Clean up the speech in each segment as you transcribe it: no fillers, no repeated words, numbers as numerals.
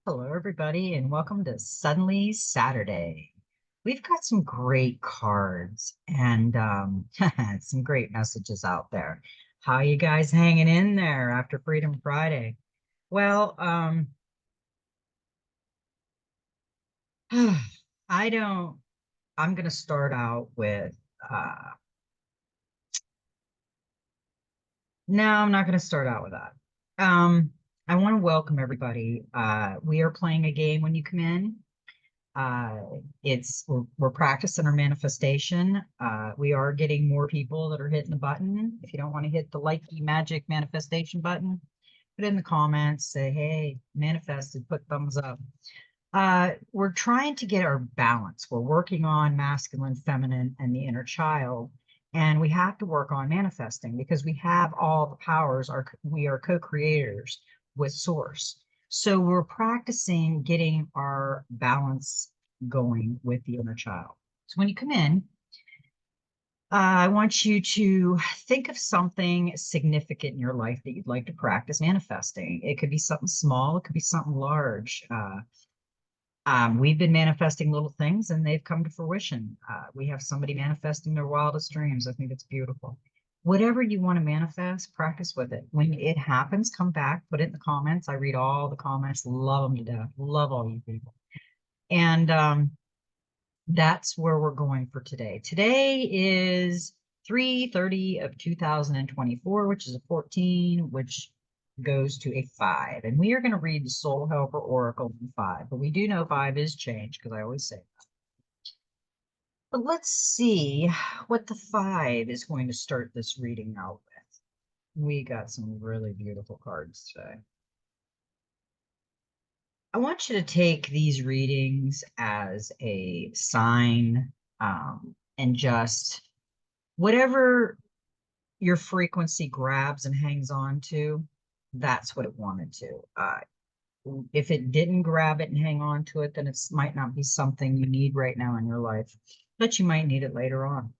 Hello, everybody, and welcome to Suddenly Saturday. We've got some great cards and some great messages out there. How you guys hanging in there after Freedom Friday? Well, I don't, I'm going to start out with, uh, no, I'm not going to start out with that. I want to welcome everybody. We are playing a game when you come in. Uh, we're practicing our manifestation. We are getting more people that are hitting the button. If you don't want to hit the likey magic manifestation button, put it in the comments, say, hey, manifested, put thumbs up. We're trying to get our balance. We're working on masculine, feminine, and the inner child. And we have to work on manifesting because we have all the powers. We are co-creators with source. So we're practicing getting our balance going with the inner child. So when you come in, I want you to think of something significant in your life that you'd like to practice manifesting. It could be something small, it could be something large. We've been manifesting little things and they've come to fruition. We have somebody manifesting their wildest dreams. I think it's beautiful. Whatever you want to manifest, practice with it. When it happens, come back, put it in the comments. I read all the comments, love them to death. Love all you people. And that's where we're going for today. Today is 3/30 of 2024, which is a 14, which goes to a 5. And we are going to read the Soul Helper Oracle in 5. But we do know 5 is change, because I always say that. But let's see what the 5 is going to start this reading out with. We got some really beautiful cards today. I want you to take these readings as a sign and just whatever your frequency grabs and hangs on to, that's what it wanted to. If it didn't grab it and hang on to it, then it might not be something you need right now in your life, but you might need it later on.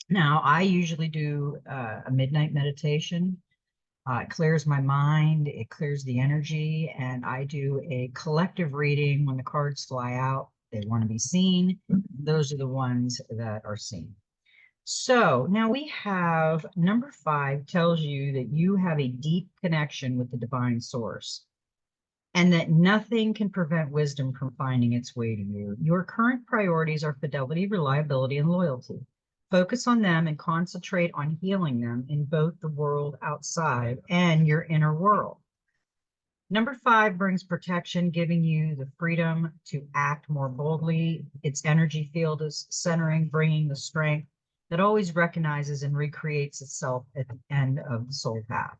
Now, I usually do a midnight meditation. It clears my mind, it clears the energy, and I do a collective reading when the cards fly out. They want to be seen. Those are the ones that are seen. So now we have number 5 tells you that you have a deep connection with the divine source and that nothing can prevent wisdom from finding its way to you. Your current priorities are fidelity, reliability, and loyalty. Focus on them and concentrate on healing them in both the world outside and your inner world. Number 5 brings protection, giving you the freedom to act more boldly. Its energy field is centering, bringing the strength that always recognizes and recreates itself at the end of the soul path,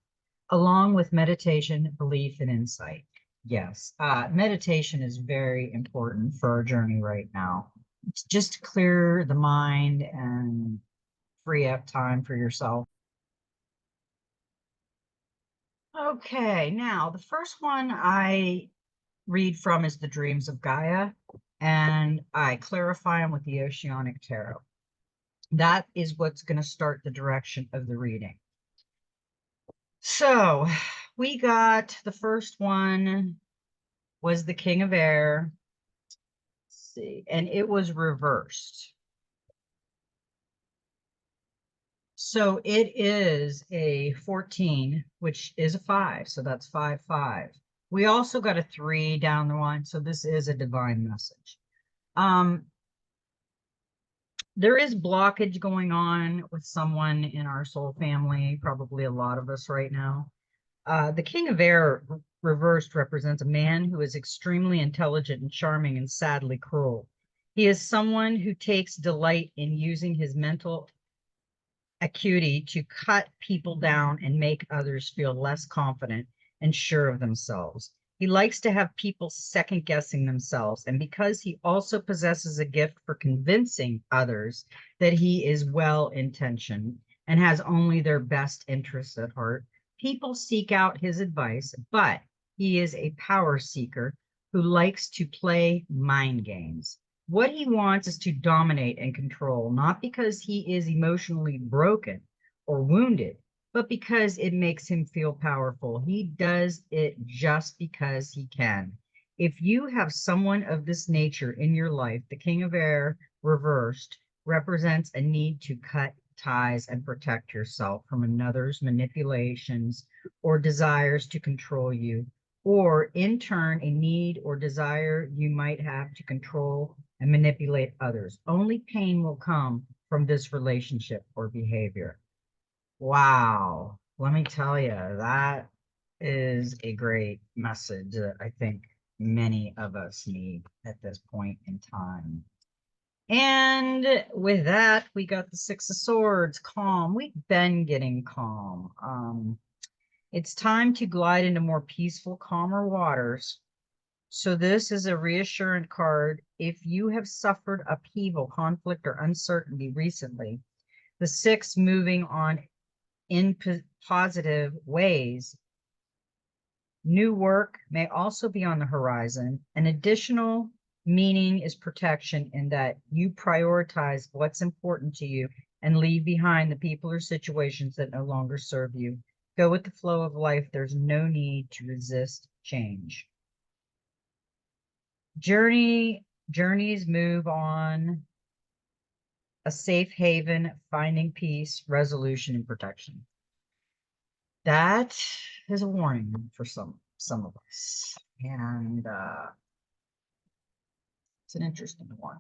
along with meditation, belief, and insight. Yes, meditation is very important for our journey right now. It's just to clear the mind and free up time for yourself. Okay, now the first one I read from is the Dreams of Gaia, and I clarify them with the Oceanic Tarot. That is what's going to start the direction of the reading. So we got the first one was the King of Air. Let's see, and it was reversed. So it is a 14, which is a 5. So that's 5, 5. We also got a 3 down the line. So this is a divine message. There is blockage going on with someone in our soul family, probably a lot of us right now. The King of Air reversed represents a man who is extremely intelligent and charming and sadly cruel. He is someone who takes delight in using his mental acuity to cut people down and make others feel less confident and sure of themselves. He likes to have people second guessing themselves. And because he also possesses a gift for convincing others that he is well intentioned and has only their best interests at heart, people seek out his advice, but he is a power seeker who likes to play mind games. What he wants is to dominate and control, not because he is emotionally broken or wounded. but because it makes him feel powerful. He does it just because he can. If you have someone of this nature in your life, the King of Air reversed represents a need to cut ties and protect yourself from another's manipulations or desires to control you, or in turn, a need or desire you might have to control and manipulate others. Only pain will come from this relationship or behavior. Wow. Let me tell you, that is a great message that I think many of us need at this point in time. And with that, we got the Six of Swords, calm. We've been getting calm. It's time to glide into more peaceful, calmer waters. So this is a reassurance card. If you have suffered upheaval, conflict, or uncertainty recently, the six moving on in positive ways. New work may also be on the horizon. An additional meaning is protection in that you prioritize what's important to you and leave behind the people or situations that no longer serve you. Go with the flow of life. There's no need to resist change. Journeys move on. A safe haven, finding peace, resolution, and protection. That is a warning for some of us, and it's an interesting one.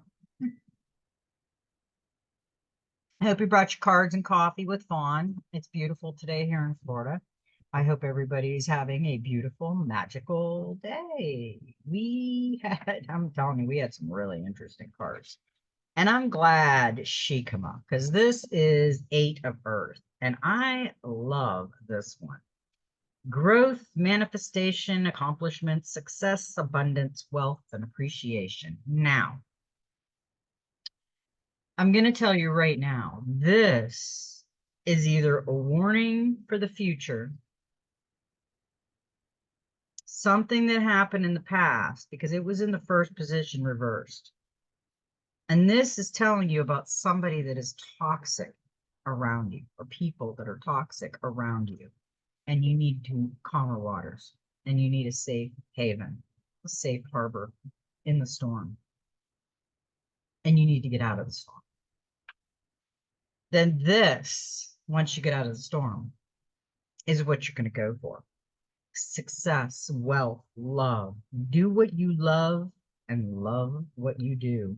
I hope you brought your cards and coffee with Fawn. It's beautiful today here in Florida. I hope everybody's having a beautiful, magical day. I'm telling you, we had some really interesting cards. And I'm glad she came up because this is 8 of Earth. And I love this one. Growth, manifestation, accomplishment, success, abundance, wealth, and appreciation. Now, I'm going to tell you right now, this is either a warning for the future, something that happened in the past, because it was in the first position reversed. And this is telling you about somebody that is toxic around you, or people that are toxic around you. And you need to calmer waters, and you need a safe haven, a safe harbor in the storm. And you need to get out of the storm. Then this, once you get out of the storm, is what you're going to go for. Success, wealth, love. Do what you love and love what you do.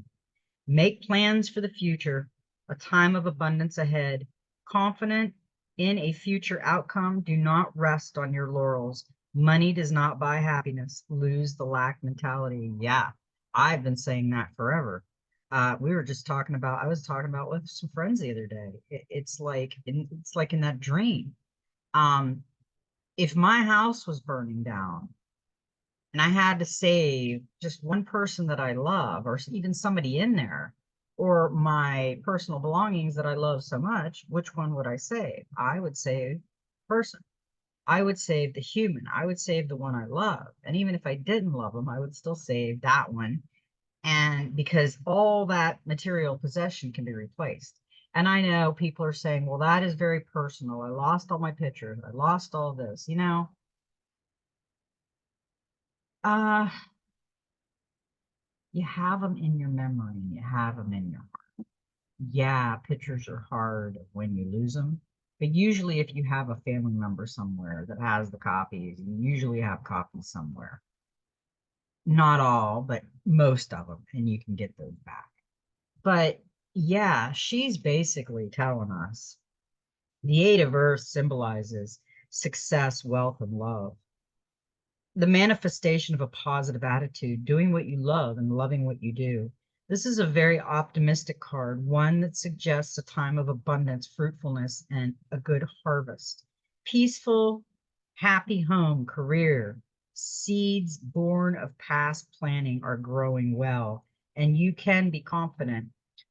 Make plans for the future, a time of abundance ahead, confident in a future outcome. Do not rest on your laurels. Money does not buy happiness. Lose the lack mentality. Yeah, I've been saying that forever. I was talking about with some friends the other day. It's like in that dream. If my house was burning down and I had to save just one person that I love, or even somebody in there, or my personal belongings that I love so much, which one would I save? I would save the person. I would save the human. I would save the one I love. And even if I didn't love them, I would still save that one. And because all that material possession can be replaced. And I know people are saying, well, that is very personal. I lost all my pictures. I lost all this, you have them in your memory and you have them in your heart. Yeah, pictures are hard when you lose them, but usually if you have a family member somewhere that has the copies, you usually have copies somewhere. Not all, but most of them, and you can get those back. But yeah, she's basically telling us the 8 of Earth symbolizes success, wealth, and love. The manifestation of a positive attitude, doing what you love and loving what you do. This is a very optimistic card, one that suggests a time of abundance, fruitfulness, and a good harvest. Peaceful, happy home, career, seeds born of past planning are growing well, and you can be confident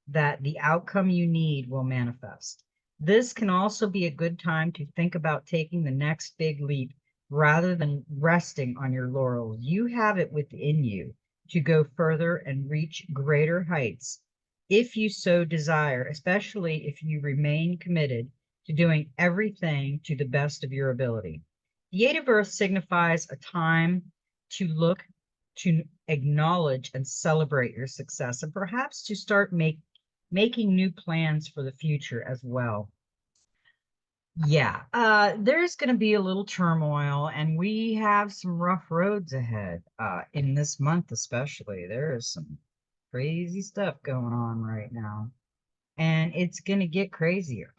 that the outcome you need will manifest. This can also be a good time to think about taking the next big leap rather than resting on your laurels. You have it within you to go further and reach greater heights if you so desire, especially if you remain committed to doing everything to the best of your ability. The Eight of Earth signifies a time to look, to acknowledge and celebrate your success, and perhaps to start making new plans for the future as well. Yeah, there's going to be a little turmoil, and we have some rough roads ahead. In this month, especially, there is some crazy stuff going on right now, and it's going to get crazier.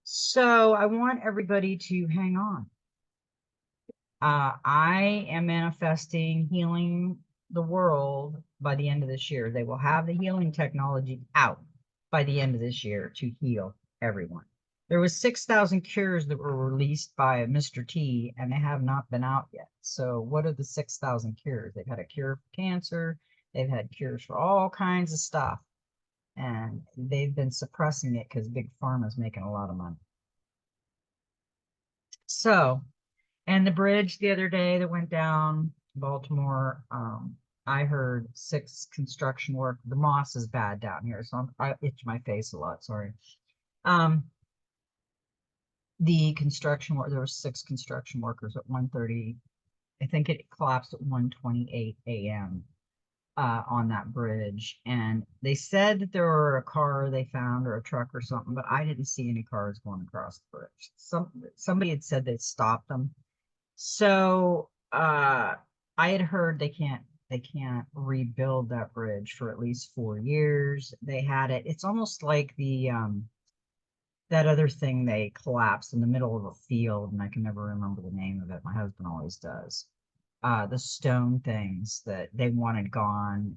So I want everybody to hang on. I am manifesting healing the world by the end of this year. They will have the healing technology out by the end of this year to heal everyone. There was 6,000 cures that were released by Mr. T, and they have not been out yet. So what are the 6,000 cures? They've had a cure for cancer. They've had cures for all kinds of stuff. And they've been suppressing it because Big Pharma is making a lot of money. So, and the bridge the other day that went down Baltimore, I heard 6 construction work. The moss is bad down here, so I itch my face a lot. Sorry. The construction work, there were 6 construction workers at 1:30. I think it collapsed at 1:28 a.m. On that bridge, and they said that there were a car they found or a truck or something, but I didn't see any cars going across the bridge. Somebody had said they stopped them. So I had heard they can't rebuild that bridge for at least 4 years. They had it. It's almost like the that other thing they collapsed in the middle of a field, and I can never remember the name of it. My husband always does. The stone things that they wanted gone.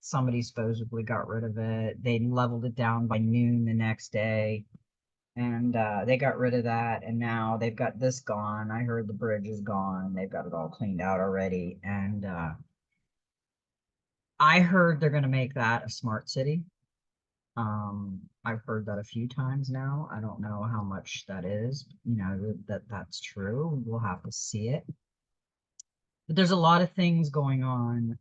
Somebody supposedly got rid of it. They leveled it down by noon the next day, and they got rid of that. And now they've got this gone. I heard the bridge is gone. They've got it all cleaned out already. And I heard they're going to make that a smart city. I've heard that a few times now. I don't know how much that is, you know, that's true. We'll have to see it. But there's a lot of things going on.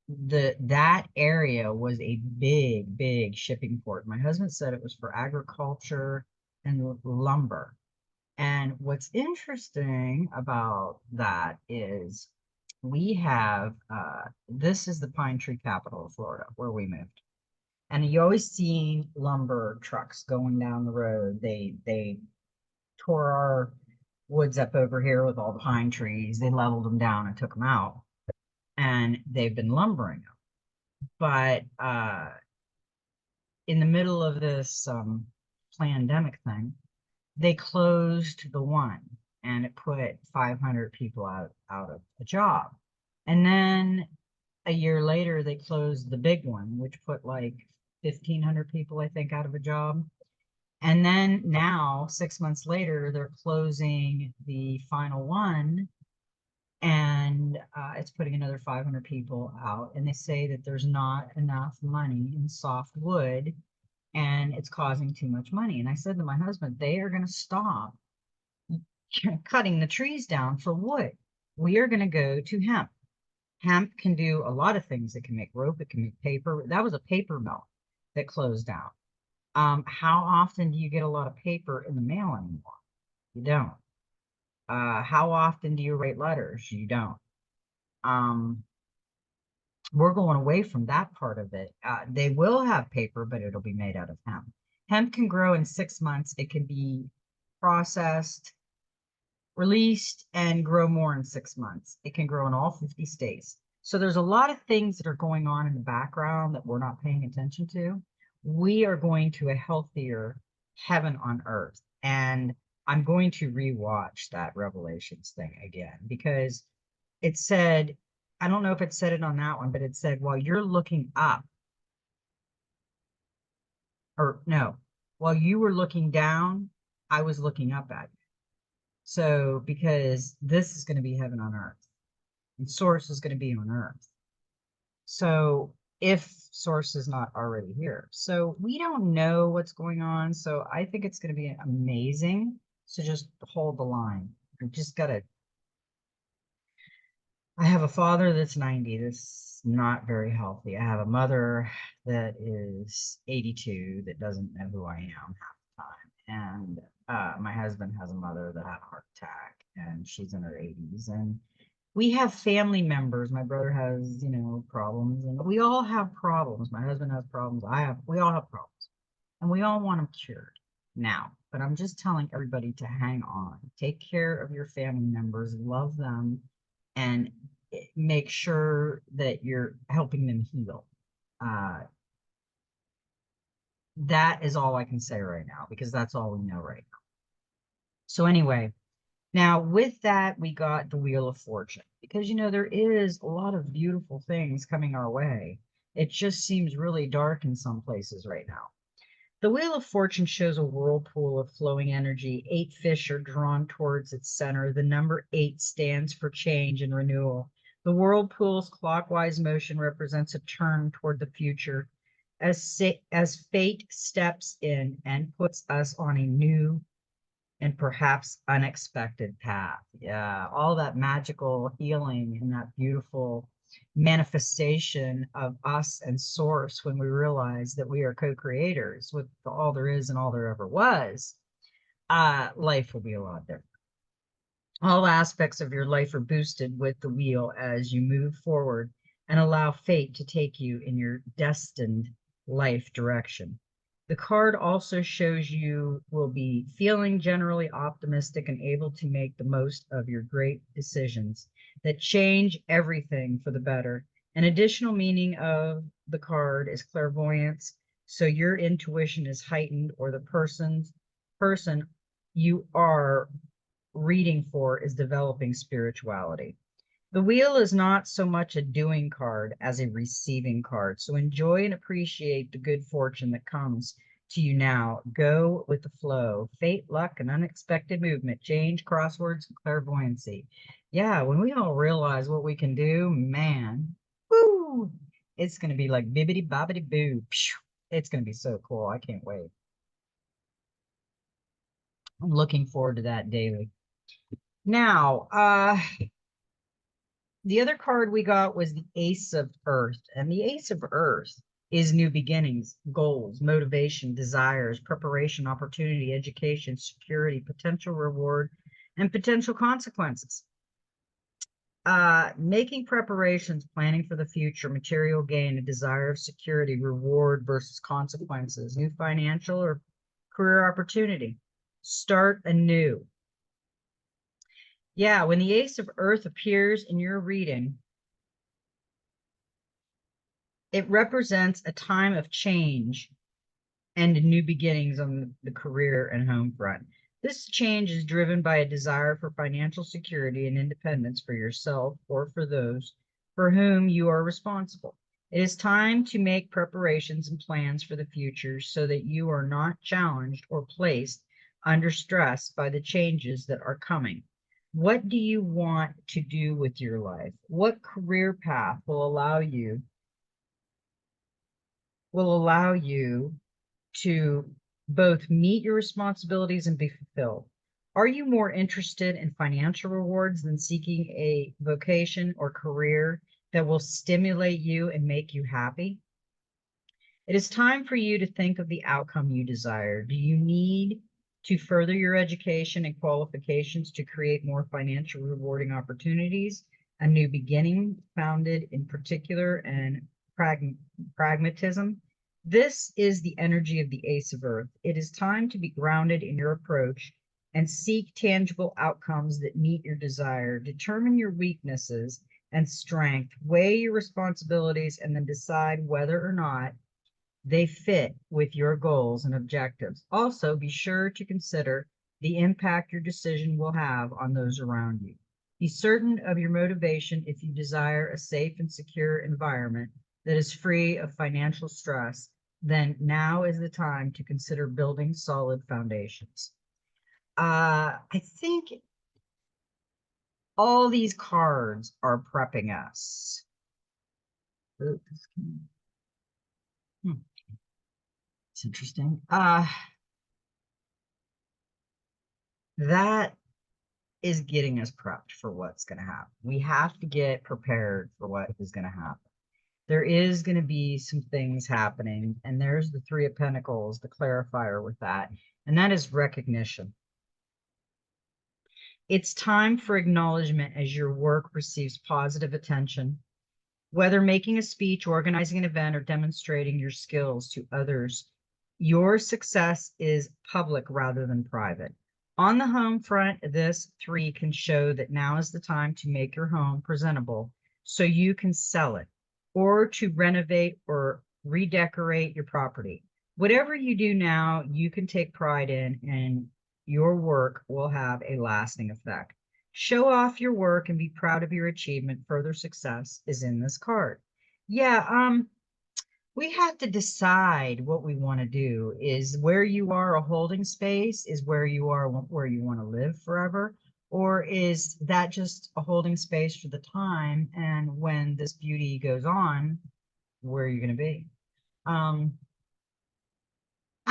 That area was a big shipping port. My husband said it was for agriculture and lumber. And what's interesting about that is we have this is the pine tree capital of Florida, where we moved. And you always see lumber trucks going down the road. They tore our woods up over here with all the pine trees. They leveled them down and took them out, and they've been lumbering them. But in the middle of this pandemic thing, they closed the one, and it put 500 people out of a job. And then a year later, they closed the big one, which put like 1,500 people, I think, out of a job. And then now, 6 months later, they're closing the final one, and it's putting another 500 people out. And they say that there's not enough money in softwood, and it's causing too much money. And I said to my husband, they are going to stop cutting the trees down for wood. We are going to go to hemp. Hemp can do a lot of things. It can make rope. It can make paper. That was a paper mill that closed down. How often do you get a lot of paper in the mail anymore? You don't. How often do you write letters? You don't. We're going away from that part of it. They will have paper, but it'll be made out of hemp. Hemp can grow in 6 months. It can be processed, released, and grow more in 6 months. It can grow in all 50 states. So there's a lot of things that are going on in the background that we're not paying attention to. We are going to a healthier heaven on earth. And I'm going to rewatch that Revelations thing again, because it said, I don't know if it said it on that one, but it said, while you're looking up, or no, while you were looking down, I was looking up at you. So, because this is going to be heaven on earth, and source is going to be on earth. So, if source is not already here. So, we don't know what's going on. So, I think it's going to be amazing. So, just hold the line. You just got to I have a father that's 90, that's not very healthy. I have a mother that is 82 that doesn't know who I am half the time. And my husband has a mother that had a heart attack and she's in her 80s. And we have family members. My brother has, problems, and we all have problems. My husband has problems. We all have problems, and we all want them cured now. But I'm just telling everybody to hang on, take care of your family members, love them, and make sure that you're helping them heal. Uh, that is all I can say right now because that's all we know right now. So anyway, now with that, we got the Wheel of Fortune because, there is a lot of beautiful things coming our way. It just seems really dark in some places right now. The Wheel of Fortune shows a whirlpool of flowing energy. 8 fish are drawn towards its center. The number 8 stands for change and renewal. The whirlpool's clockwise motion represents a turn toward the future as fate steps in and puts us on a new and perhaps unexpected path. Yeah, all that magical healing and that beautiful manifestation of us and source when we realize that we are co-creators with all there is and all there ever was. Life will be a lot different. All aspects of your life are boosted with the wheel as you move forward and allow fate to take you in your destined life direction. The card also shows you will be feeling generally optimistic and able to make the most of your great decisions that change everything for the better. An additional meaning of the card is clairvoyance, so your intuition is heightened, or the person you are reading for is developing spirituality. The wheel is not so much a doing card as a receiving card. So enjoy and appreciate the good fortune that comes to you now. Go with the flow. Fate, luck, and unexpected movement, change, crosswords, and clairvoyancy. Yeah, when we all realize what we can do, man, woo, it's going to be like bibbity bobbity boo. It's going to be so cool. I can't wait. I'm looking forward to that daily. Now, the other card we got was the Ace of Earth. And the Ace of Earth is new beginnings, goals, motivation, desires, preparation, opportunity, education, security, potential reward, and potential consequences. Making preparations, planning for the future, material gain, a desire of security, reward versus consequences, new financial or career opportunity, start anew. Yeah, when the Ace of Earth appears in your reading, it represents a time of change and new beginnings on the career and home front. This change is driven by a desire for financial security and independence for yourself or for those for whom you are responsible. It is time to make preparations and plans for the future so that you are not challenged or placed under stress by the changes that are coming. What do you want to do with your life? What career path will allow you to both meet your responsibilities and be fulfilled? Are you more interested in financial rewards than seeking a vocation or career that will stimulate you and make you happy? It is time for you to think of the outcome you desire. Do you need to further your education and qualifications to create more financial rewarding opportunities? A new beginning founded in particular and pragmatism. This is the energy of the Ace of Earth. It is time to be grounded in your approach and seek tangible outcomes that meet your desire. Determine your weaknesses and strength, weigh your responsibilities, and then decide whether or not they fit with your goals and objectives. Also, be sure to consider the impact your decision will have on those around you. Be certain of your motivation if you desire a safe and secure environment that is free of financial stress. Then now is the time to consider building solid foundations. I think all these cards are prepping us. It's interesting. That is getting us prepped for what's going to happen. We have to get prepared for what is going to happen. There is going to be some things happening, and there's the Three of Pentacles, the clarifier with that, and that is recognition. It's time for acknowledgement as your work receives positive attention. Whether making a speech, organizing an event, or demonstrating your skills to others, your success is public rather than private. On the home front, this 3 can show that now is the time to make your home presentable so you can sell it, or to renovate or redecorate your property. Whatever you do now, you can take pride in, and your work will have a lasting effect. Show off your work and be proud of your achievement. Further success is in this card. Yeah, we have to decide what we want to do. Is where you are a holding space? Is where you are where you want to live forever? Or is that just a holding space for the time? And when this beauty goes on, where are you going to be? I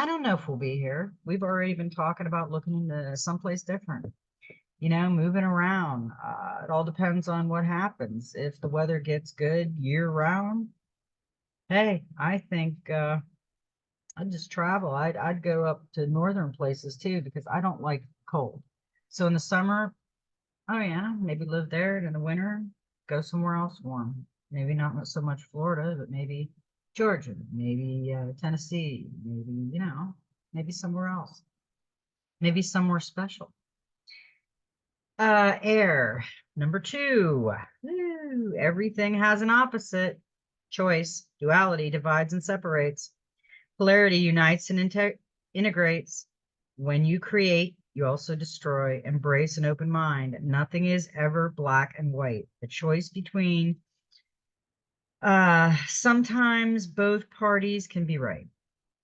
don't know if we'll be here. We've already been talking about looking into someplace different. You know, moving around. It all depends on what happens. If the weather gets good year round, hey, I think I'd just travel. I'd go up to northern places too, because I don't like cold. So in the summer, oh yeah, maybe live there, and in the winter, go somewhere else warm. Maybe not so much Florida, but maybe Georgia, maybe Tennessee, maybe, you know, maybe somewhere else, maybe somewhere special. Air. Number 2. Woo, everything has an opposite. Choice. Duality divides and separates. Polarity unites and integrates. When you create, you also destroy. Embrace an open mind. Nothing is ever black and white. The choice between sometimes both parties can be right.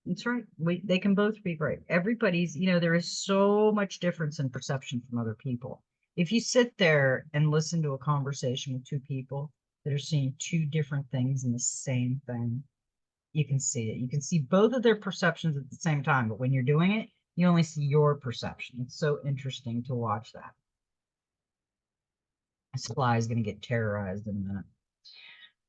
That's right. They can both be right. Everybody's, you know, there is so much difference in perception from other people. If you sit there and listen to a conversation with 2 people that are seeing 2 different things in the same thing, you can see it. You can see both of their perceptions at the same time, but when you're doing it, you only see your perception. It's so interesting to watch that. This fly is going to get terrorized in a minute.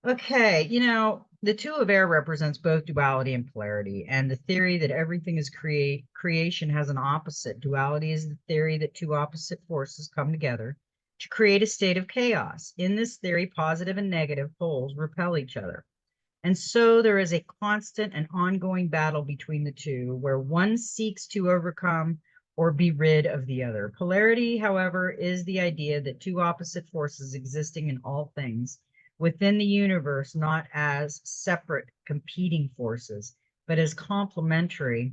Okay, you know, the 2 of air represents both duality and polarity, and the theory that everything is creation has an opposite. Duality is the theory that 2 opposite forces come together to create a state of chaos. In this theory, positive and negative poles repel each other. And so there is a constant and ongoing battle between the 2, where one seeks to overcome or be rid of the other. Polarity, however, is the idea that 2 opposite forces existing in all things within the universe, not as separate competing forces, but as complementary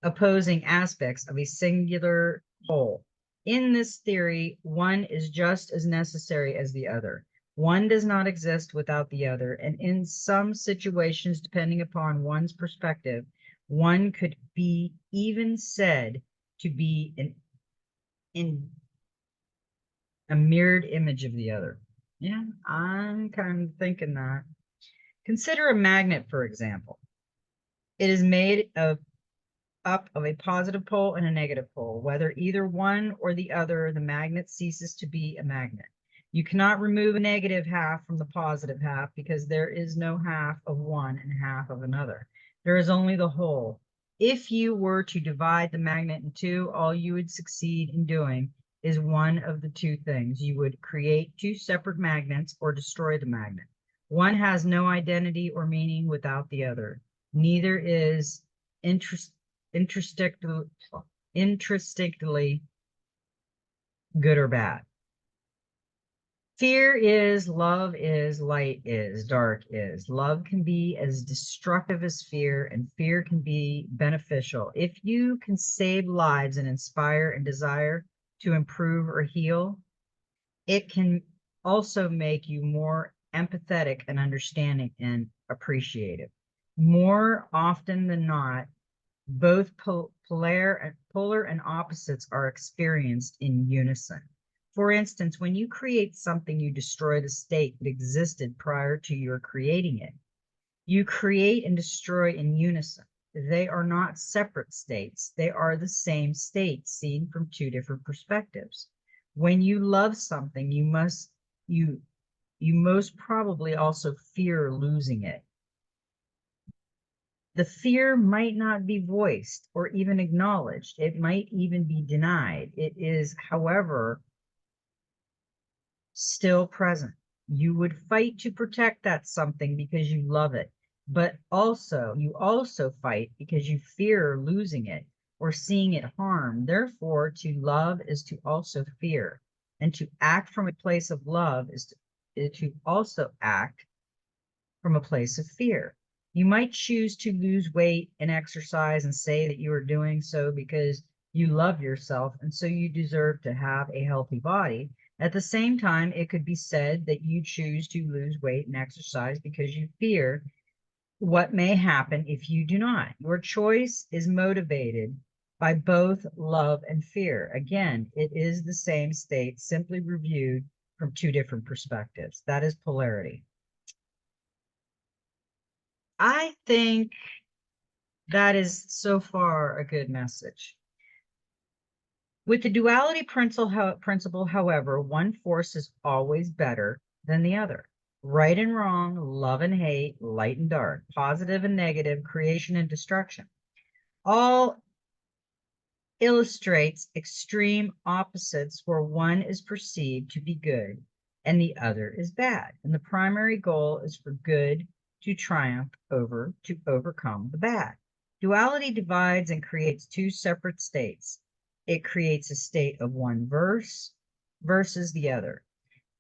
opposing aspects of a singular whole. In this theory, one is just as necessary as the other. One does not exist without the other, and in some situations, depending upon one's perspective, one could be even said to be in a mirrored image of the other. Yeah, I'm kind of thinking that. Consider a magnet, for example. It is made up of a positive pole and a negative pole. Whether either one or the other, the magnet ceases to be a magnet. You cannot remove a negative half from the positive half, because there is no half of one and half of another. There is only the whole. If you were to divide the magnet in 2, all you would succeed in doing is one of the 2 things. You would create 2 separate magnets or destroy the magnet. One has no identity or meaning without the other. Neither is intrinsically good or bad. Fear is, love is, light is, dark is. Love can be as destructive as fear, and fear can be beneficial. If you can save lives and inspire and desire to improve or heal, it can also make you more empathetic and understanding and appreciative. More often than not, both polar and opposites are experienced in unison. For instance, when you create something, you destroy the state that existed prior to your creating it. You create and destroy in unison. they are not separate states. They are the same state seen from two different perspectives. When you love something, you most probably also fear losing it. The fear might not be voiced or even acknowledged. It might even be denied. It is, however, still present. You would fight to protect that something because you love it, but you also fight because you fear losing it or seeing it harmed. Therefore, to love is to also fear, and to act from a place of love is to also act from a place of fear. You might choose to lose weight and exercise and say that you are doing so because you love yourself and so you deserve to have a healthy body. At the same time, it could be said that you choose to lose weight and exercise because you fear what may happen if you do not. Your choice is motivated by both love and fear. Again, it is the same state, simply reviewed from two different perspectives. That is polarity. I think that is so far a good message. With the duality principle, however, one force is always better than the other. Right and wrong, love and hate, light and dark, positive and negative, creation and destruction, all illustrates extreme opposites where one is perceived to be good and the other is bad. And the primary goal is for good to triumph to overcome the bad. Duality divides and creates two separate states. It creates a state of one versus the other.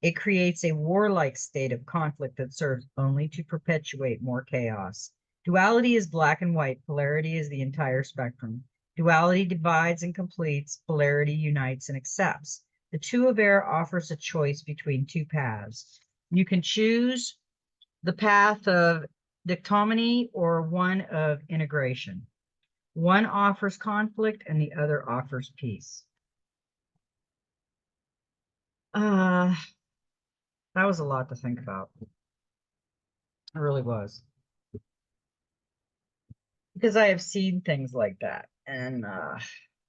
It creates a warlike state of conflict that serves only to perpetuate more chaos. Duality is black and white. Polarity is the entire spectrum. Duality divides and completes. Polarity unites and accepts. The two of air offers a choice between two paths. You can choose the path of dichotomy or one of integration. One offers conflict and the other offers peace. That was a lot to think about. It really was. Because I have seen things like that and I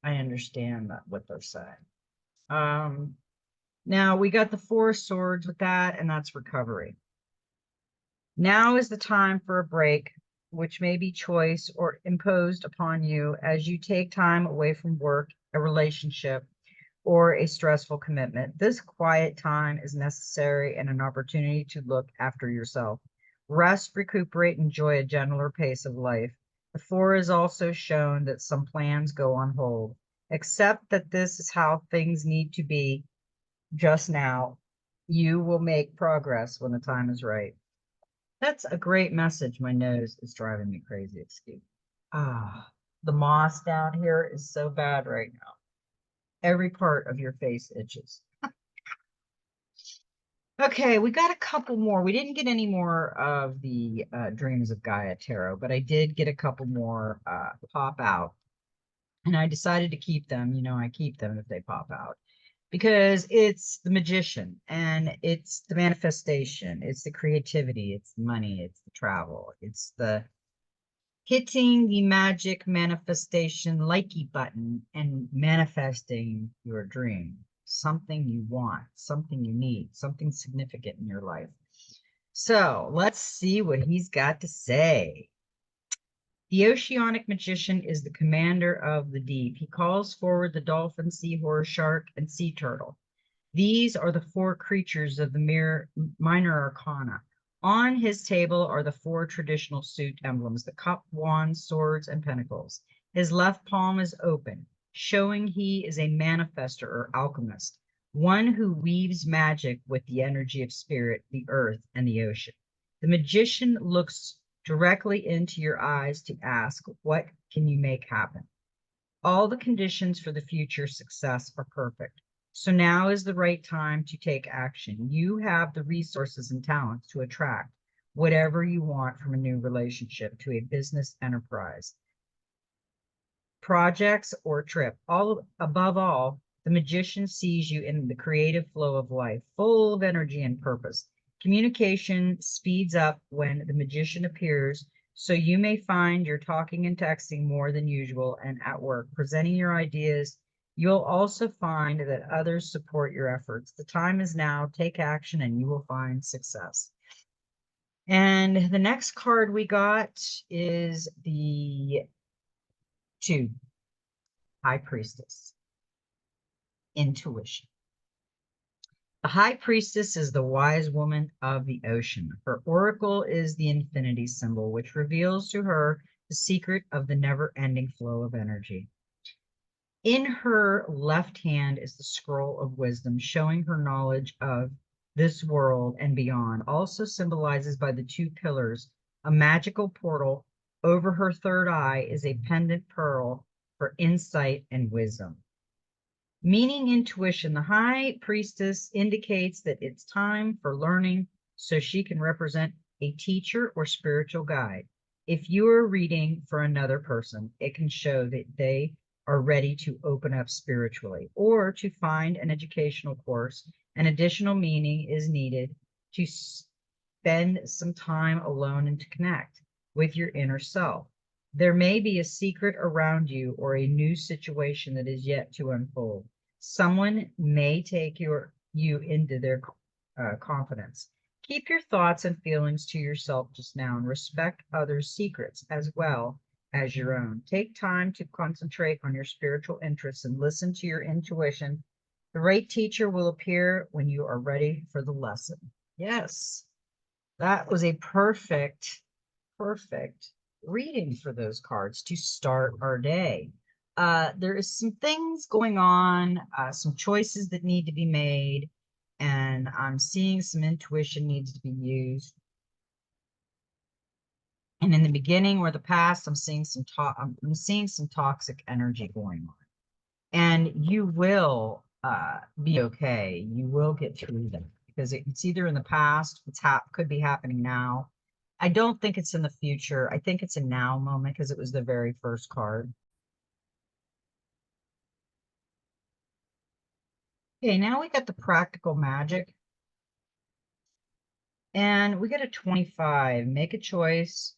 understand what they're saying. Now we got the Four of Swords with that, and that's recovery. Now is the time for a break, which may be choice or imposed upon you as you take time away from work, a relationship, or a stressful commitment. This quiet time is necessary and an opportunity to look after yourself. Rest, recuperate, enjoy a gentler pace of life. The Four is also shown that some plans go on hold. Accept that this is how things need to be just now. You will make progress when the time is right. That's a great message. My nose is driving me crazy. Excuse me. The moss down here is so bad right now. Every part of your face itches. Okay, we got a couple more. We didn't get any more of the Dreams of Gaia tarot, but I did get a couple more pop out. And I decided to keep them. You know, I keep them if they pop out. Because it's the magician and it's the manifestation, it's the creativity, it's the money, it's the travel, it's the hitting the magic manifestation likey button and manifesting your dream, something you want, something you need, something significant in your life. So let's see what he's got to say. The Oceanic Magician is the commander of the deep. He calls forward the dolphin, seahorse, shark, and sea turtle. These are the four creatures of the minor arcana. On his table are the four traditional suit emblems, the cup, wands, swords, and pentacles. His left palm is open, showing he is a manifester or alchemist, one who weaves magic with the energy of spirit, the earth, and the ocean. The magician looks directly into your eyes to ask, what can you make happen? All the conditions for the future success are perfect. So now is the right time to take action. You have the resources and talents to attract whatever you want from a new relationship to a business enterprise, projects, or trip. Above all, the magician sees you in the creative flow of life, full of energy and purpose. Communication speeds up when the magician appears, So you may find you're talking and texting more than usual and at work, presenting your ideas. You'll also find that others support your efforts. The time is now. Take action and you will find success. And the next card we got is the 2, High Priestess, intuition. The High Priestess is the wise woman of the ocean. Her oracle is the infinity symbol, which reveals to her the secret of the never-ending flow of energy. In her left hand is the scroll of wisdom, showing her knowledge of this world and beyond. Also symbolizes by the 2 pillars, a magical portal. Over her third eye is a pendant pearl for insight and wisdom. Meaning intuition, the High Priestess indicates that it's time for learning, so she can represent a teacher or spiritual guide. If you are reading for another person, it can show that they are ready to open up spiritually, or to find an educational course. An additional meaning is needed to spend some time alone and to connect with your inner self. There may be a secret around you or a new situation that is yet to unfold. Someone may take you into their confidence. Keep your thoughts and feelings to yourself just now and respect others' secrets as well as your own. Take time to concentrate on your spiritual interests and listen to your intuition. The right teacher will appear when you are ready for the lesson. Yes, that was a perfect reading for those cards to start our day. There is some things going on, some choices that need to be made, and I'm seeing some intuition needs to be used. And in the beginning or the past, I'm seeing some toxic energy going on. And you will be okay. You will get through them because it's either in the past, could be happening now. I don't think it's in the future. I think it's a now moment because it was the very first card. Okay, now we got the practical magic. And we got a 25. Make a choice.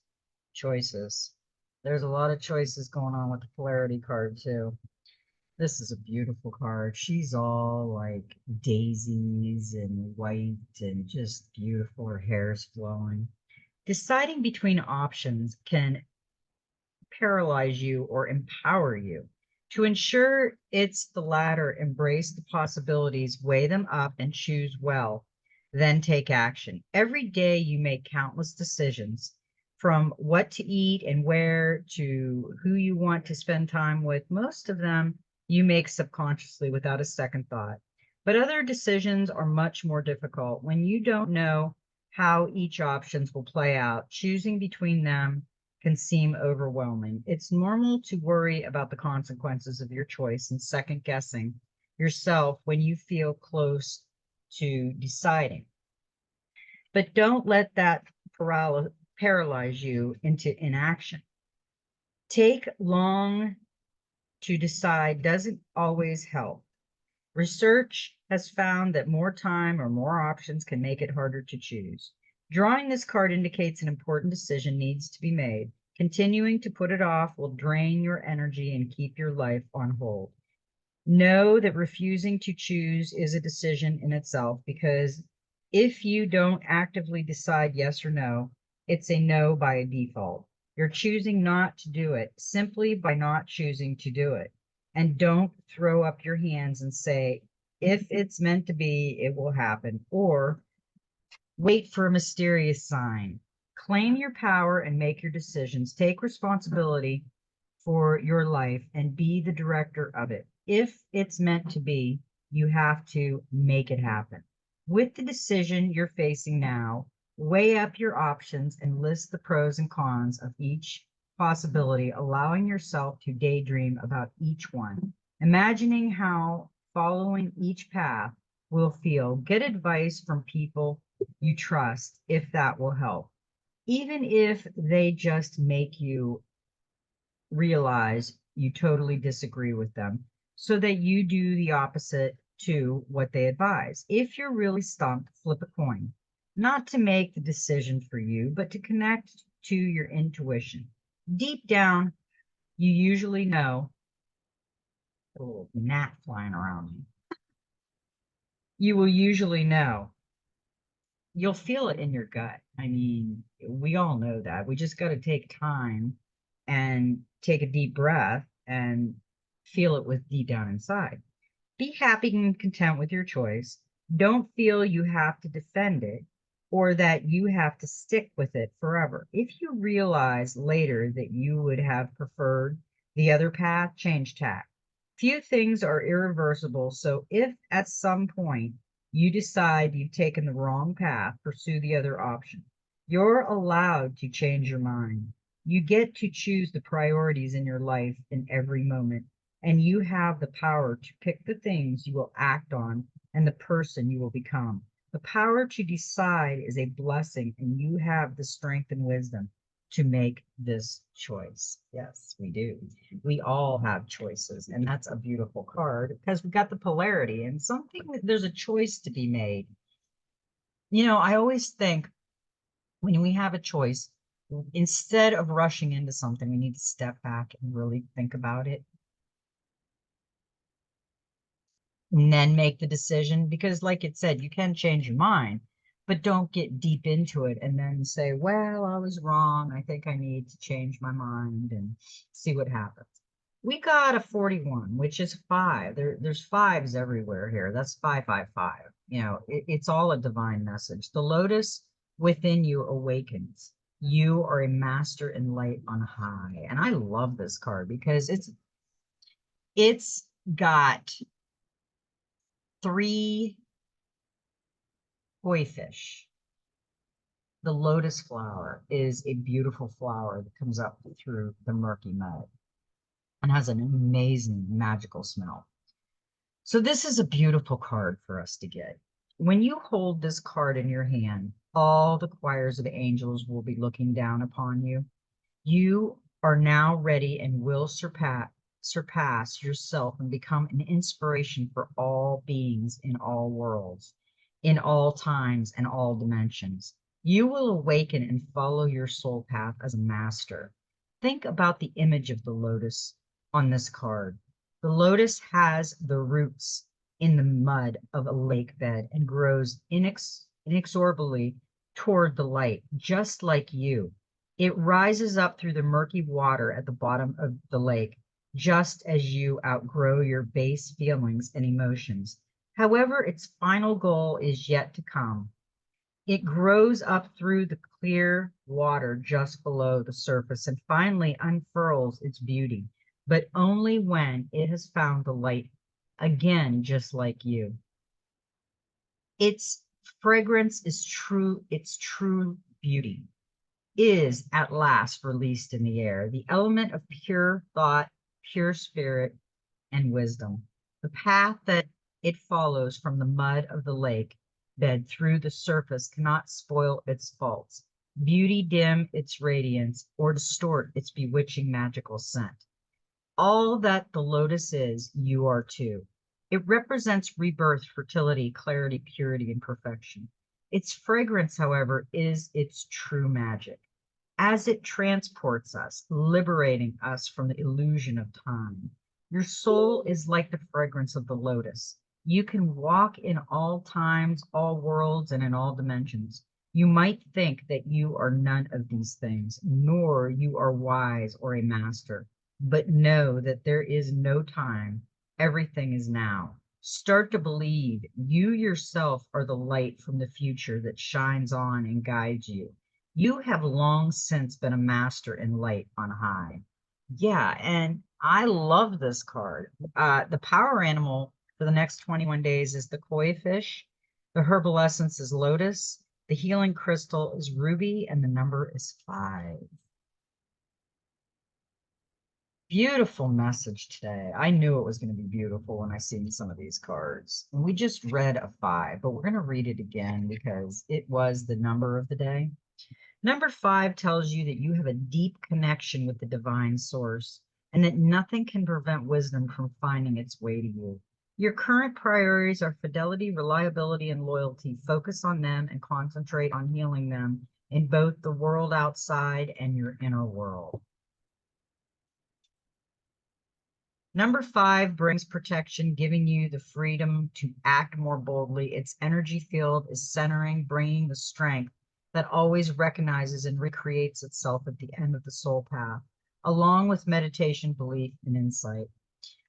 Choices. There's a lot of choices going on with the polarity card too. This is a beautiful card. She's all like daisies and white and just beautiful. Her hair's flowing. Deciding between options can paralyze you or empower you. To ensure it's the latter, embrace the possibilities, weigh them up, and choose well. Then take action. Every day you make countless decisions, from what to eat and where to who you want to spend time with. Most of them you make subconsciously without a second thought. But other decisions are much more difficult when you don't know how each options will play out. Choosing between them can seem overwhelming. It's normal to worry about the consequences of your choice and second guessing yourself when you feel close to deciding. But don't let that paralyze you into inaction. Take long to decide doesn't always help. Research has found that more time or more options can make it harder to choose. Drawing this card indicates an important decision needs to be made. Continuing to put it off will drain your energy and keep your life on hold. Know that refusing to choose is a decision in itself, because if you don't actively decide yes or no, it's a no by default. You're choosing not to do it simply by not choosing to do it. And don't throw up your hands and say, if it's meant to be, it will happen, or wait for a mysterious sign. Claim your power and make your decisions. Take responsibility for your life and be the director of it. If it's meant to be, you have to make it happen. With the decision you're facing now, weigh up your options and list the pros and cons of each possibility, allowing yourself to daydream about each one, imagining how following each path will feel. Get advice from people you trust if that will help, even if they just make you realize you totally disagree with them, so that you do the opposite to what they advise. If you're really stumped, flip a coin, not to make the decision for you, but to connect to your intuition. Deep down, you usually know. A little gnat flying around me. You will usually know. You'll feel it in your gut. I mean, we all know that. We just got to take time and take a deep breath and feel it with deep down inside. Be happy and content with your choice. Don't feel you have to defend it or that you have to stick with it forever. If you realize later that you would have preferred the other path, change tack. Few things are irreversible, so if at some point you decide you've taken the wrong path, pursue the other option. You're allowed to change your mind. You get to choose the priorities in your life in every moment, and you have the power to pick the things you will act on and the person you will become. The power to decide is a blessing, and you have the strength and wisdom to make this choice. Yes, we do. We all have choices, and that's a beautiful card because we got the polarity and something there's a choice to be made. You know, I always think when we have a choice, instead of rushing into something, we need to step back and really think about it and then make the decision because like it said, you can change your mind, but don't get deep into it and then say, well, I was wrong. I think I need to change my mind and see what happens. We got a 41, which is 5. There's fives everywhere here. That's 555. You know, it's all a divine message. The lotus within you awakens. You are a master in light on high. And I love this card because it's got 3 koi fish. The lotus flower is a beautiful flower that comes up through the murky mud and has an amazing magical smell. So this is a beautiful card for us to get. When you hold this card in your hand, all the choirs of angels will be looking down upon you. You are now ready and will surpass yourself and become an inspiration for all beings in all worlds, in all times and all dimensions. You will awaken and follow your soul path as a master. Think about the image of the lotus on this card. The lotus has the roots in the mud of a lake bed and grows inexorably toward the light, just like you. It rises up through the murky water at the bottom of the lake, just as you outgrow your base feelings and emotions. However, its final goal is yet to come. It grows up through the clear water just below the surface and finally unfurls its beauty, but only when it has found the light again, just like you. Its fragrance is true, its true beauty is at last released in the air, the element of pure thought, pure spirit, and wisdom. The path that it follows from the mud of the lake bed through the surface cannot spoil its faults, beauty dim its radiance, or distort its bewitching magical scent. All that the lotus is, you are too. It represents rebirth, fertility, clarity, purity, and perfection. Its fragrance, however, is its true magic, as it transports us, liberating us from the illusion of time. Your soul is like the fragrance of the lotus. You can walk in all times, all worlds, and in all dimensions. You might think that you are none of these things, nor you are wise or a master, but know that there is no time. Everything is now. Start to believe you yourself are the light from the future that shines on and guides you. You have long since been a master in light on high. Yeah, and I love this card. The power animal for the next 21 days is the koi fish. The herbal essence is lotus. The healing crystal is ruby, and the number is 5. Beautiful message today. I knew it was going to be beautiful when I seen some of these cards. And we just read a 5, but we're going to read it again because it was the number of the day. Number 5 tells you that you have a deep connection with the divine source and that nothing can prevent wisdom from finding its way to you. Your current priorities are fidelity, reliability, and loyalty. Focus on them and concentrate on healing them in both the world outside and your inner world. Number 5 brings protection, giving you the freedom to act more boldly. Its energy field is centering, bringing the strength that always recognizes and recreates itself at the end of the soul path, along with meditation, belief, and insight.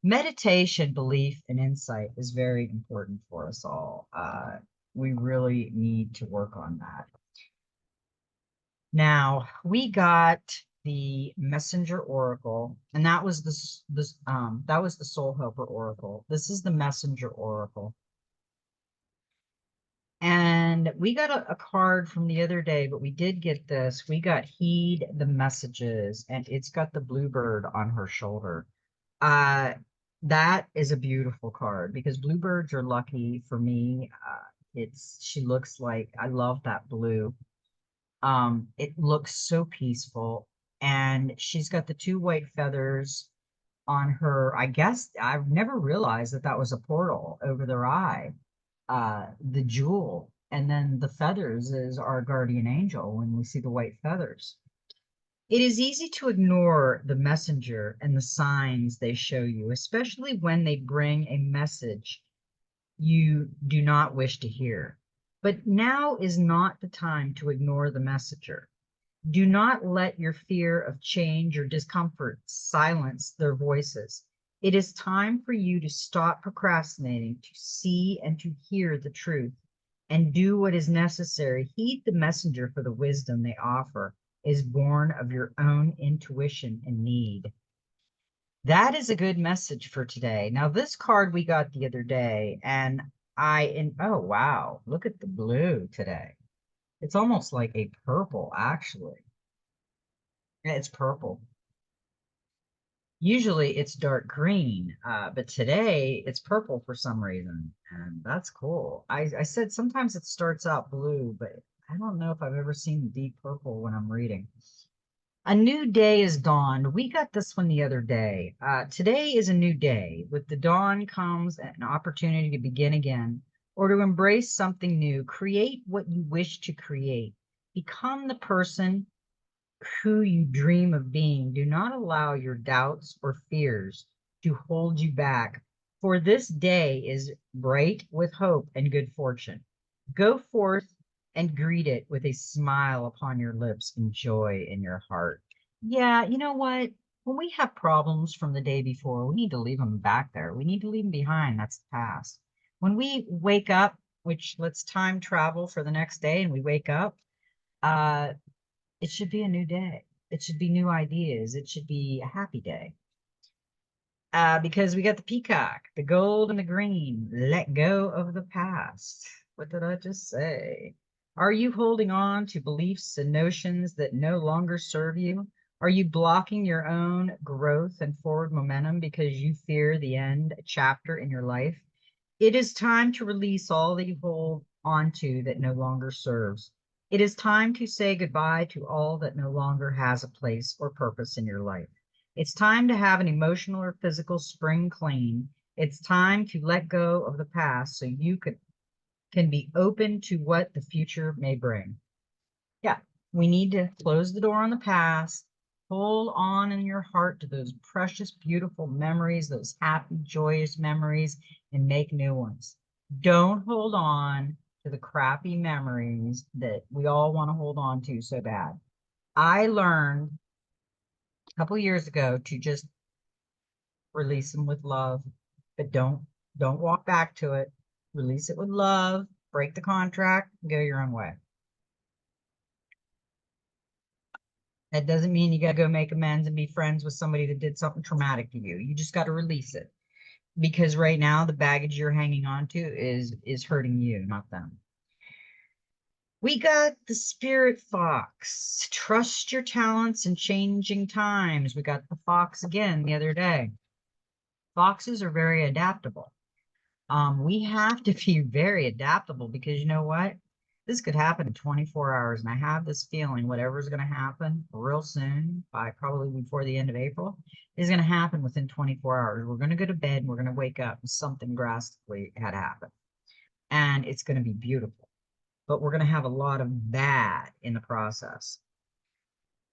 Meditation, belief, and insight is very important for us all. We really need to work on that. Now, we got the Messenger Oracle, and that was that was the Soul Helper Oracle. This is the Messenger Oracle. And we got a card from the other day, but we did get this. We got Heed the Messages, and it's got the bluebird on her shoulder. That is a beautiful card because bluebirds are lucky for me. She looks like, I love that blue. It looks so peaceful, and she's got the 2 white feathers on her. I guess I've never realized that that was a portal over their eye. The jewel, and then the feathers is our guardian angel when we see the white feathers. It is easy to ignore the messenger and the signs they show you, especially when they bring a message you do not wish to hear. But now is not the time to ignore the messenger. Do not let your fear of change or discomfort silence their voices. It is time for you to stop procrastinating, to see and to hear the truth, and do what is necessary. Heed the messenger, for the wisdom they offer is born of your own intuition and need. That is a good message for today. Now, this card we got the other day, and oh, wow, look at the blue today. It's almost like a purple, actually. Yeah, it's purple. Usually it's dark green, but today it's purple for some reason, and that's cool. I said sometimes it starts out blue, but I don't know if I've ever seen deep purple when I'm reading. A new day is dawned. We got this one the other day. Today is a new day. With the dawn comes an opportunity to begin again or to embrace something new. Create what you wish to create. Become the person who you dream of being. Do not allow your doubts or fears to hold you back, for this day is bright with hope and good fortune. Go forth and greet it with a smile upon your lips and joy in your heart. Yeah, you know what? When we have problems from the day before, we need to leave them back there. We need to leave them behind. That's the past. When we wake up, which let's time travel for the next day, and we wake up, it should be a new day. It should be new ideas. It should be a happy day. Because we got the peacock, the gold and the green. Let go of the past. What did I just say? Are you holding on to beliefs and notions that no longer serve you? Are you blocking your own growth and forward momentum because you fear the end chapter in your life? It is time to release all that you hold onto that no longer serves. It is time to say goodbye to all that no longer has a place or purpose in your life. It's time to have an emotional or physical spring clean. It's time to let go of the past so you can be open to what the future may bring. Yeah, we need to close the door on the past, hold on in your heart to those precious, beautiful memories, those happy, joyous memories, and make new ones. Don't hold on to the crappy memories that we all want to hold on to so bad. I learned a couple years ago to just release them with love, but don't walk back to it. Release it with love, break the contract, go your own way. That doesn't mean you got to go make amends and be friends with somebody that did something traumatic to you. You just got to release it, because right now the baggage you're hanging on to is hurting you, not them. We got the spirit fox. Trust your talents in changing times. We got the fox again the other day. Foxes are very adaptable. We have to be very adaptable, because you know what? This could happen in 24 hours. And I have this feeling whatever's going to happen real soon, by probably before the end of April, is going to happen within 24 hours. We're going to go to bed and we're going to wake up and something drastically had happened. And it's going to be beautiful. but we're going to have a lot of bad in the process.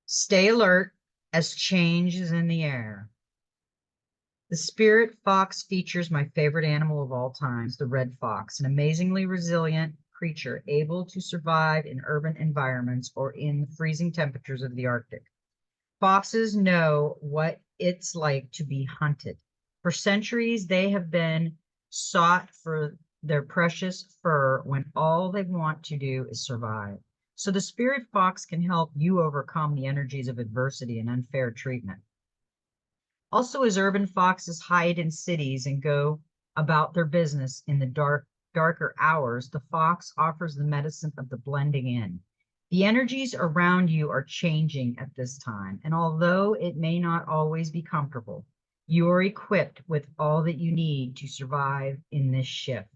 Stay alert as change is in the air. The spirit fox features my favorite animal of all times, the red fox, an amazingly resilient creature able to survive in urban environments or in the freezing temperatures of the Arctic. Foxes know what it's like to be hunted. For centuries, they have been sought for their precious fur when all they want to do is survive. So the spirit fox can help you overcome the energies of adversity and unfair treatment. Also, as urban foxes hide in cities and go about their business in the darker hours, the fox offers the medicine of the blending in. The energies around you are changing at this time, and although it may not always be comfortable, you are equipped with all that you need to survive in this shift.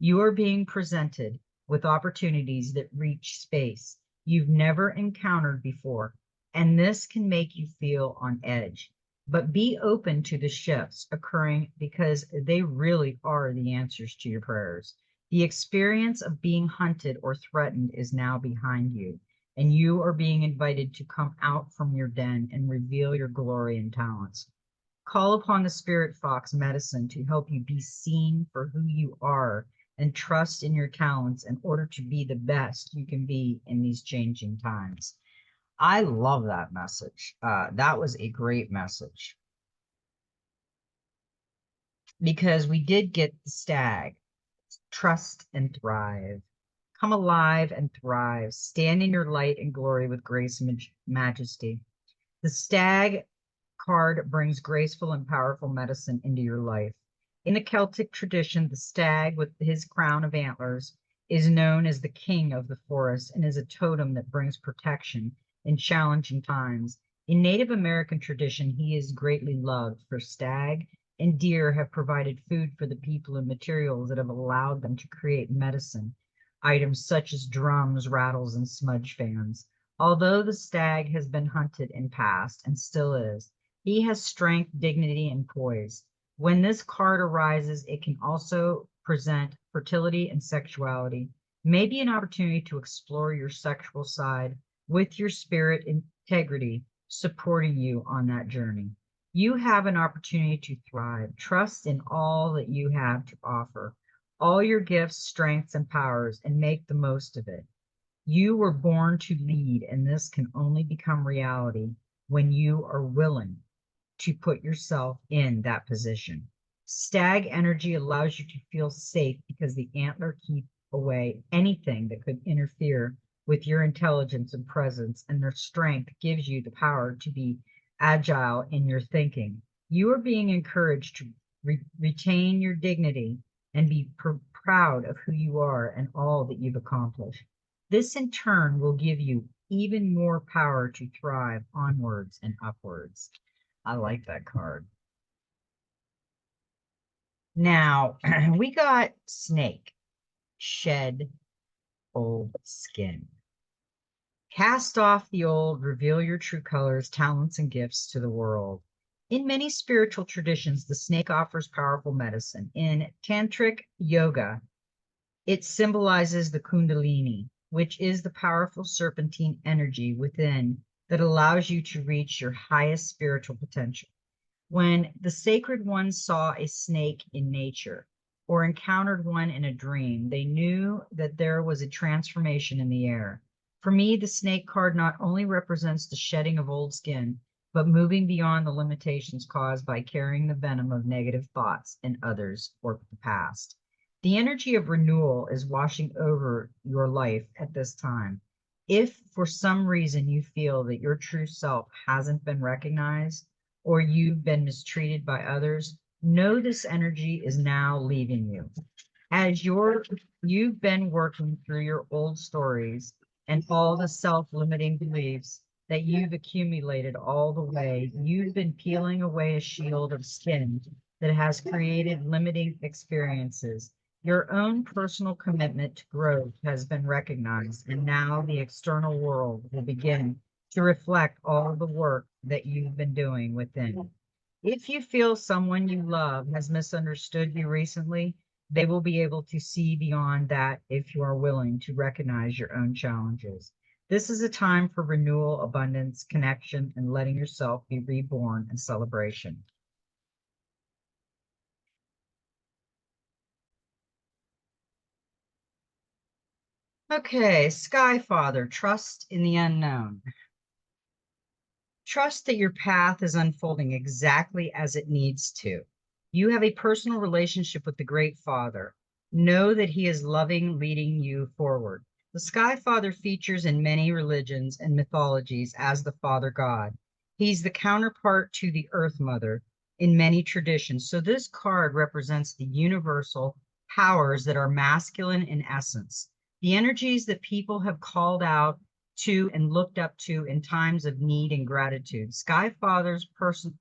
You are being presented with opportunities that reach space you've never encountered before, and this can make you feel on edge. But be open to the shifts occurring because they really are the answers to your prayers. The experience of being hunted or threatened is now behind you, and you are being invited to come out from your den and reveal your glory and talents. Call upon the spirit fox medicine to help you be seen for who you are and trust in your talents in order to be the best you can be in these changing times. I love that message. That was a great message because we did get the stag. Trust and thrive. Come alive and thrive. Stand in your light and glory with grace and majesty. The stag card brings graceful and powerful medicine into your life. In the Celtic tradition, the stag with his crown of antlers is known as the king of the forest and is a totem that brings protection in challenging times. In Native American tradition, he is greatly loved, for stag and deer have provided food for the people and materials that have allowed them to create medicine, items such as drums, rattles, and smudge fans. Although the stag has been hunted in past and still is, he has strength, dignity, and poise. When this card arises, it can also present fertility and sexuality, maybe an opportunity to explore your sexual side with your spirit integrity supporting you on that journey. You have an opportunity to thrive. Trust in all that you have to offer, all your gifts, strengths, and powers, and make the most of it. You were born to lead, and this can only become reality when you are willing to put yourself in that position. Stag energy allows you to feel safe because the antler keep away anything that could interfere with your intelligence and presence, and their strength gives you the power to be agile in your thinking. You are being encouraged to retain your dignity and be proud of who you are and all that you've accomplished. This in turn will give you even more power to thrive onwards and upwards. I like that card. Now, we got snake, shed old skin. Cast off the old, reveal your true colors, talents, and gifts to the world. In many spiritual traditions, the snake offers powerful medicine. In tantric yoga, it symbolizes the kundalini, which is the powerful serpentine energy within that allows you to reach your highest spiritual potential. When the sacred ones saw a snake in nature or encountered one in a dream, they knew that there was a transformation in the air. For me, the snake card not only represents the shedding of old skin, but moving beyond the limitations caused by carrying the venom of negative thoughts in others or the past. The energy of renewal is washing over your life at this time. If for some reason you feel that your true self hasn't been recognized or you've been mistreated by others, know this energy is now leaving you. As you've been working through your old stories and all the self-limiting beliefs that you've accumulated all the way, you've been peeling away a shield of skin that has created limiting experiences. Your own personal commitment to growth has been recognized, and now the external world will begin to reflect all the work that you've been doing within. If you feel someone you love has misunderstood you recently, They will be able to see beyond that if you are willing to recognize your own challenges. This is a time for renewal, abundance, connection, and letting yourself be reborn and celebration. Okay, Sky Father, trust in the unknown. Trust that your path is unfolding exactly as it needs to. You have a personal relationship with the Great Father. Know that he is loving, leading you forward. The Sky Father features in many religions and mythologies as the Father God. He's the counterpart to the Earth Mother in many traditions. So this card represents the universal powers that are masculine in essence, the energies that people have called out to and looked up to in times of need and gratitude. Sky Fathers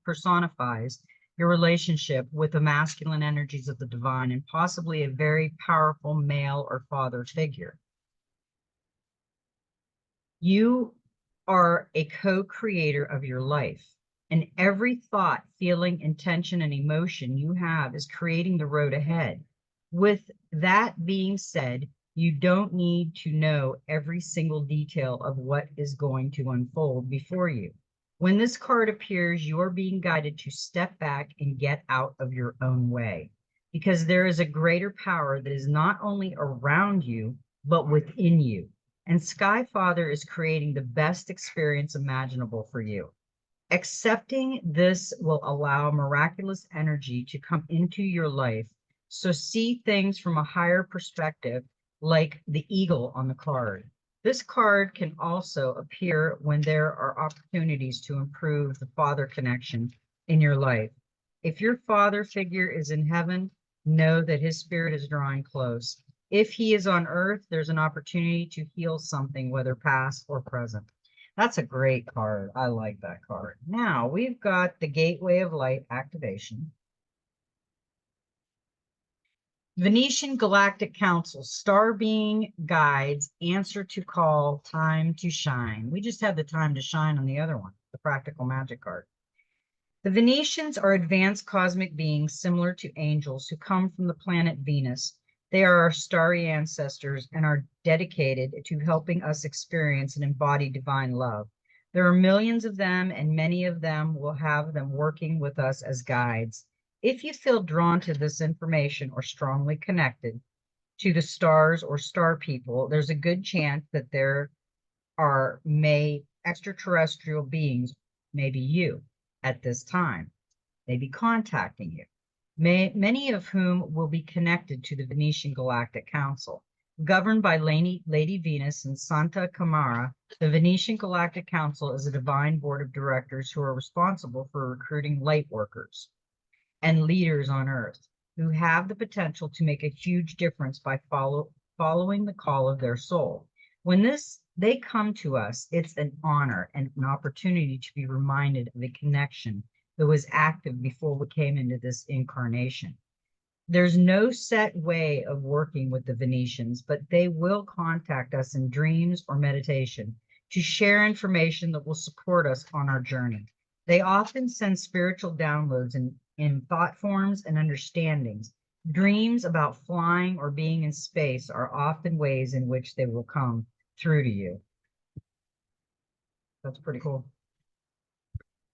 personifies your relationship with the masculine energies of the divine and possibly a very powerful male or father figure. You are a co-creator of your life, and every thought, feeling, intention, and emotion you have is creating the road ahead. With that being said, you don't need to know every single detail of what is going to unfold before you. When this card appears, you are being guided to step back and get out of your own way, because there is a greater power that is not only around you, but within you. And Sky Father is creating the best experience imaginable for you. Accepting this will allow miraculous energy to come into your life. So see things from a higher perspective, like the eagle on the card. This card can also appear when there are opportunities to improve the father connection in your life. If your father figure is in heaven, know that his spirit is drawing close. If he is on earth, there's an opportunity to heal something, whether past or present. That's a great card. I like that card. Now we've got the Gateway of Light activation. Venetian Galactic Council, Star Being Guides, Answer to Call, Time to Shine. We just had the Time to Shine on the other one, the Practical Magic card. The Venetians are advanced cosmic beings similar to angels who come from the planet Venus. They are our starry ancestors and are dedicated to helping us experience and embody divine love. There are millions of them, and many of them will have them working with us as guides. If you feel drawn to this information or strongly connected to the stars or star people, there's a good chance that there are extraterrestrial beings, maybe you, at this time, maybe contacting you, many of whom will be connected to the Venetian Galactic Council. Governed by Lady Venus and Santa Camara, the Venetian Galactic Council is a divine board of directors who are responsible for recruiting light workers and leaders on Earth who have the potential to make a huge difference by following the call of their soul. When they come to us, it's an honor and an opportunity to be reminded of a connection that was active before we came into this incarnation. There's no set way of working with the Venetians, but they will contact us in dreams or meditation to share information that will support us on our journey. They often send spiritual downloads in thought forms and understandings. Dreams about flying or being in space are often ways in which they will come through to you. That's pretty cool.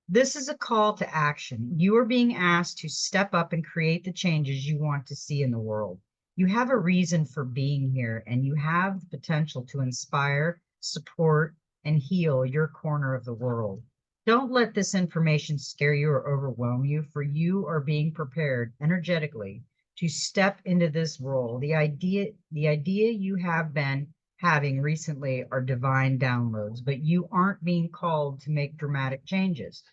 This is a call to action. You are being asked to step up and create the changes you want to see in the world. You have a reason for being here, and you have the potential to inspire, support, and heal your corner of the world. Don't let this information scare you or overwhelm you, for you are being prepared energetically to step into this role. The idea you have been having recently are divine downloads, but you aren't being called to make dramatic changes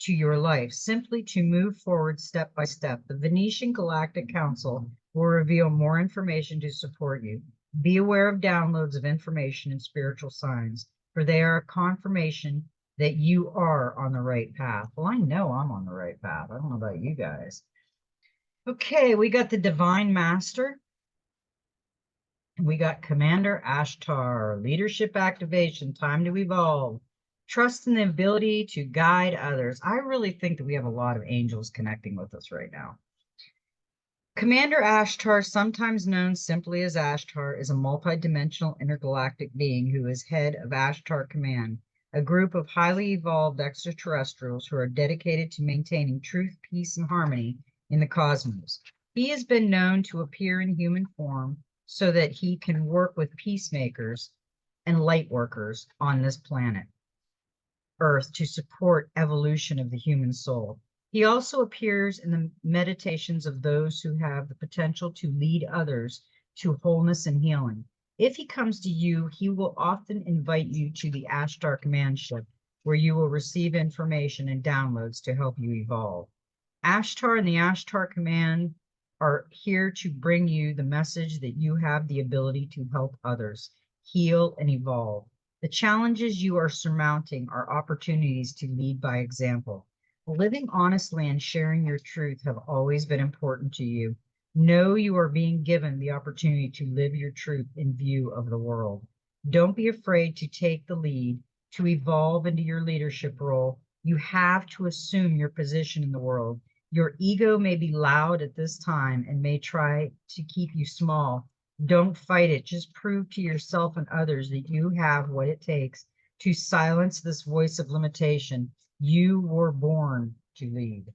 to your life, simply to move forward step by step. The Venetian Galactic Council will reveal more information to support you. Be aware of downloads of information and spiritual signs, for they are a confirmation that you are on the right path. Well, I know I'm on the right path. I don't know about you guys. Okay, we got the Divine Master. We got Commander Ashtar, leadership activation, time to evolve, trust in the ability to guide others. I really think that we have a lot of angels connecting with us right now. Commander Ashtar, sometimes known simply as Ashtar, is a multidimensional intergalactic being who is head of Ashtar Command, a group of highly evolved extraterrestrials who are dedicated to maintaining truth, peace, and harmony in the cosmos. He has been known to appear in human form so that he can work with peacemakers and light workers on this planet Earth to support evolution of the human soul. He also appears in the meditations of those who have the potential to lead others to wholeness and healing. If he comes to you, he will often invite you to the Ashtar command ship, where you will receive information and downloads to help you evolve. Ashtar and the Ashtar command are here to bring you the message that you have the ability to help others heal and evolve. The challenges you are surmounting are opportunities to lead by example. Living honestly and sharing your truth have always been important to you. Know you are being given the opportunity to live your truth in view of the world. Don't be afraid to take the lead, to evolve into your leadership role. You have to assume your position in the world. Your ego may be loud at this time and may try to keep you small. Don't fight it. Just prove to yourself and others that you have what it takes to silence this voice of limitation. You were born to lead.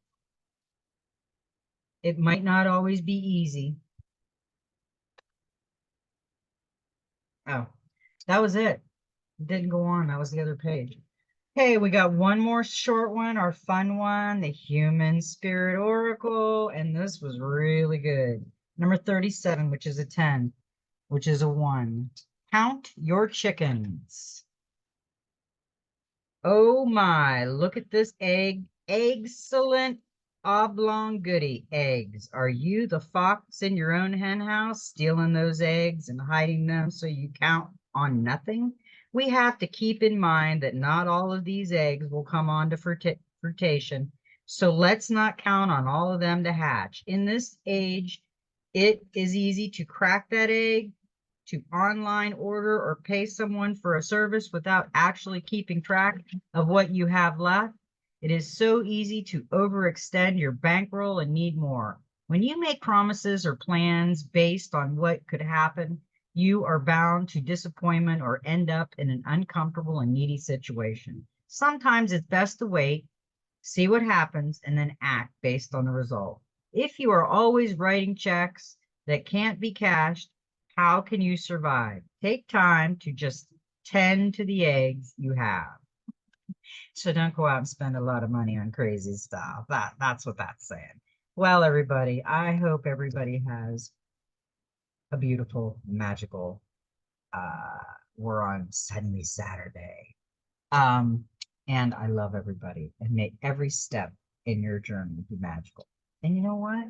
It might not always be easy. Oh, that was it. It didn't go on. That was the other page. Okay, we got one more short one, our fun one, the Human Spirit Oracle, and this was really good. Number 37, which is a 10, which is a 1. Count your chickens. Oh my, look at this egg. Excellent oblong goody eggs. Are you the fox in your own hen house, stealing those eggs and hiding them so you count on nothing? We have to keep in mind that not all of these eggs will come on to fruition, so let's not count on all of them to hatch. In this age, it is easy to crack that egg, to online order or pay someone for a service without actually keeping track of what you have left. It is so easy to overextend your bankroll and need more. When you make promises or plans based on what could happen, you are bound to disappointment or end up in an uncomfortable and needy situation. Sometimes it's best to wait, see what happens, and then act based on the result. If you are always writing checks that can't be cashed, how can you survive? Take time to just tend to the eggs you have. So don't go out and spend a lot of money on crazy stuff. That's what that's saying. Well, everybody, I hope everybody has a beautiful, magical, uh, we're on Sunday, Saturday. Um, and I love everybody, and may every step in your journey be magical. And you know what?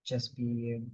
Just be you.